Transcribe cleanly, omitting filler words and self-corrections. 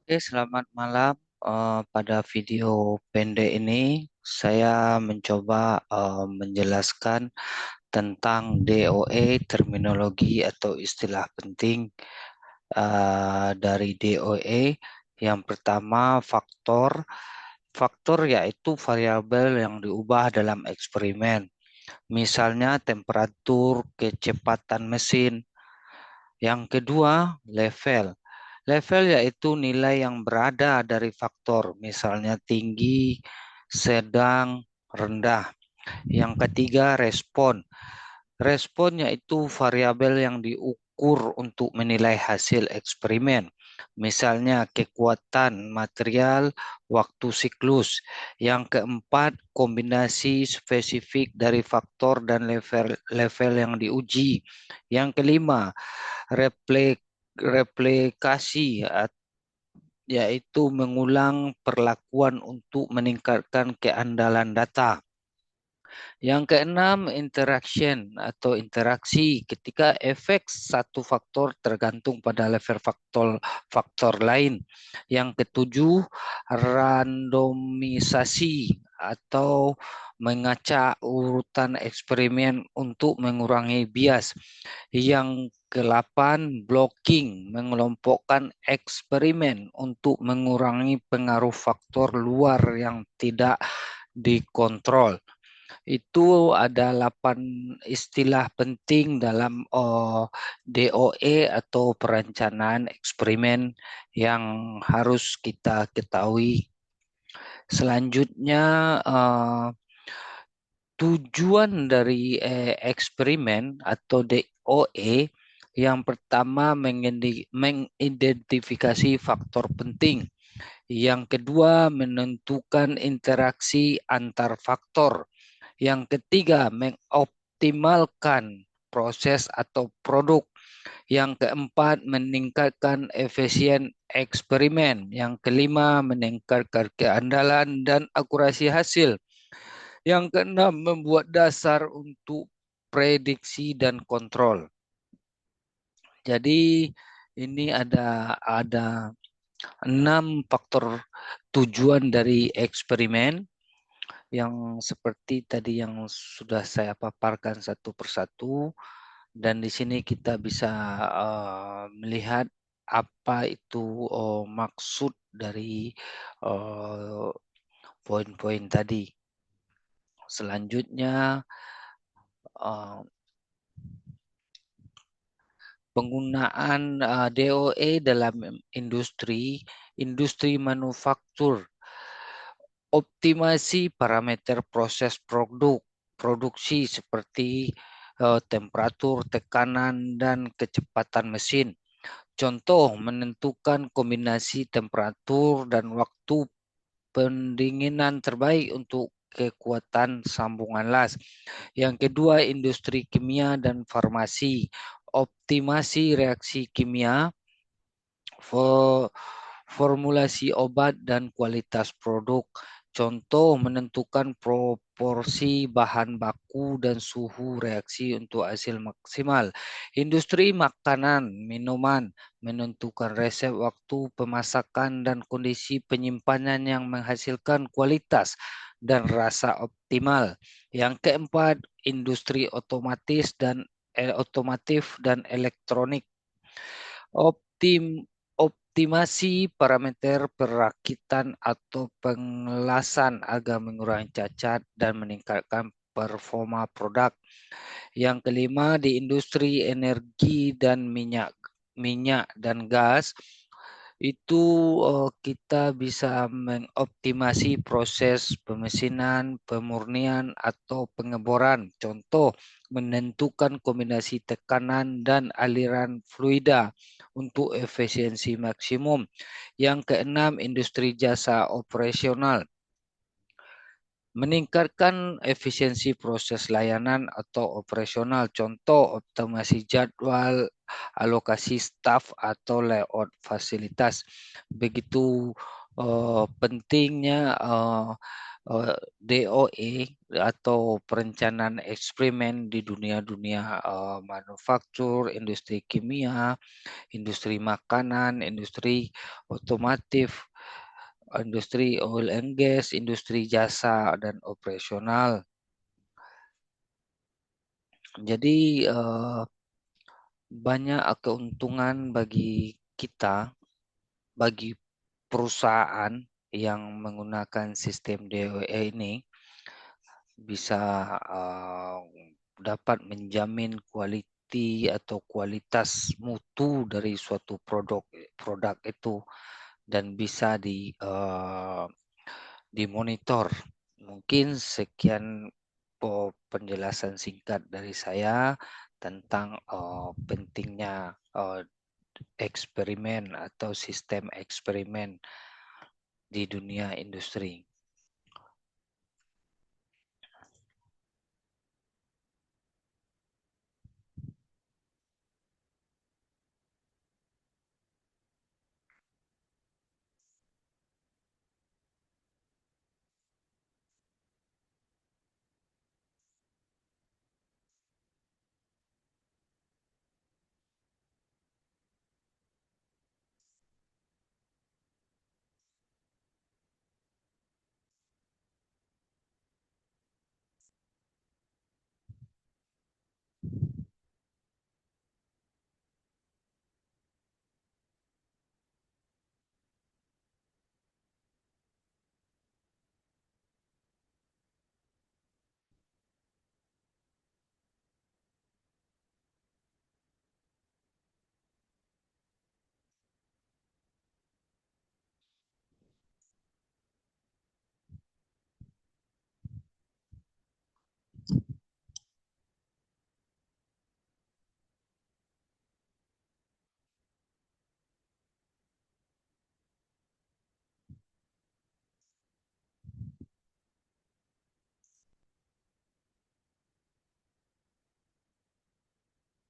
Oke, selamat malam. Pada video pendek ini, saya mencoba menjelaskan tentang DOE, terminologi atau istilah penting dari DOE. Yang pertama, faktor. Faktor yaitu variabel yang diubah dalam eksperimen. Misalnya temperatur, kecepatan mesin. Yang kedua, level. Level yaitu nilai yang berada dari faktor, misalnya tinggi, sedang, rendah. Yang ketiga, respon. Respon yaitu variabel yang diukur untuk menilai hasil eksperimen. Misalnya kekuatan material, waktu siklus. Yang keempat, kombinasi spesifik dari faktor dan level yang diuji. Yang kelima, replikasi yaitu mengulang perlakuan untuk meningkatkan keandalan data. Yang keenam, interaction atau interaksi ketika efek satu faktor tergantung pada level faktor lain. Yang ketujuh, randomisasi atau mengacak urutan eksperimen untuk mengurangi bias. Yang ke-8, blocking, mengelompokkan eksperimen untuk mengurangi pengaruh faktor luar yang tidak dikontrol. Itu ada 8 istilah penting dalam DOE atau perencanaan eksperimen yang harus kita ketahui. Selanjutnya, tujuan dari eksperimen atau DOE yang pertama mengidentifikasi faktor penting. Yang kedua, menentukan interaksi antar faktor. Yang ketiga, mengoptimalkan proses atau produk. Yang keempat, meningkatkan efisien eksperimen. Yang kelima, meningkatkan keandalan dan akurasi hasil. Yang keenam, membuat dasar untuk prediksi dan kontrol. Jadi ini ada 6 faktor tujuan dari eksperimen yang seperti tadi yang sudah saya paparkan satu persatu, dan di sini kita bisa melihat apa itu maksud dari uh, poin-poin tadi. Selanjutnya, uh, penggunaan DOE dalam industri manufaktur. Optimasi parameter proses produksi seperti temperatur, tekanan, dan kecepatan mesin. Contoh, menentukan kombinasi temperatur dan waktu pendinginan terbaik untuk kekuatan sambungan las. Yang kedua, industri kimia dan farmasi. Optimasi reaksi kimia, formulasi obat, dan kualitas produk. Contoh, menentukan proporsi bahan baku dan suhu reaksi untuk hasil maksimal. Industri makanan, minuman, menentukan resep, waktu pemasakan, dan kondisi penyimpanan yang menghasilkan kualitas dan rasa optimal. Yang keempat, industri otomotif dan elektronik. Optimasi parameter perakitan atau pengelasan agar mengurangi cacat dan meningkatkan performa produk. Yang kelima, di industri energi dan minyak dan gas, itu kita bisa mengoptimasi proses pemesinan, pemurnian, atau pengeboran. Contoh, menentukan kombinasi tekanan dan aliran fluida untuk efisiensi maksimum. Yang keenam, industri jasa operasional. Meningkatkan efisiensi proses layanan atau operasional. Contoh, optimasi jadwal, alokasi staf, atau layout fasilitas. Begitu pentingnya DOE atau perencanaan eksperimen di dunia-dunia manufaktur, industri kimia, industri makanan, industri otomotif, industri oil and gas, industri jasa dan operasional. Jadi banyak keuntungan bagi kita, bagi perusahaan yang menggunakan sistem DOE ini bisa dapat menjamin atau kualitas mutu dari suatu produk itu dan bisa dimonitor. Mungkin sekian penjelasan singkat dari saya tentang pentingnya eksperimen atau sistem eksperimen di dunia industri.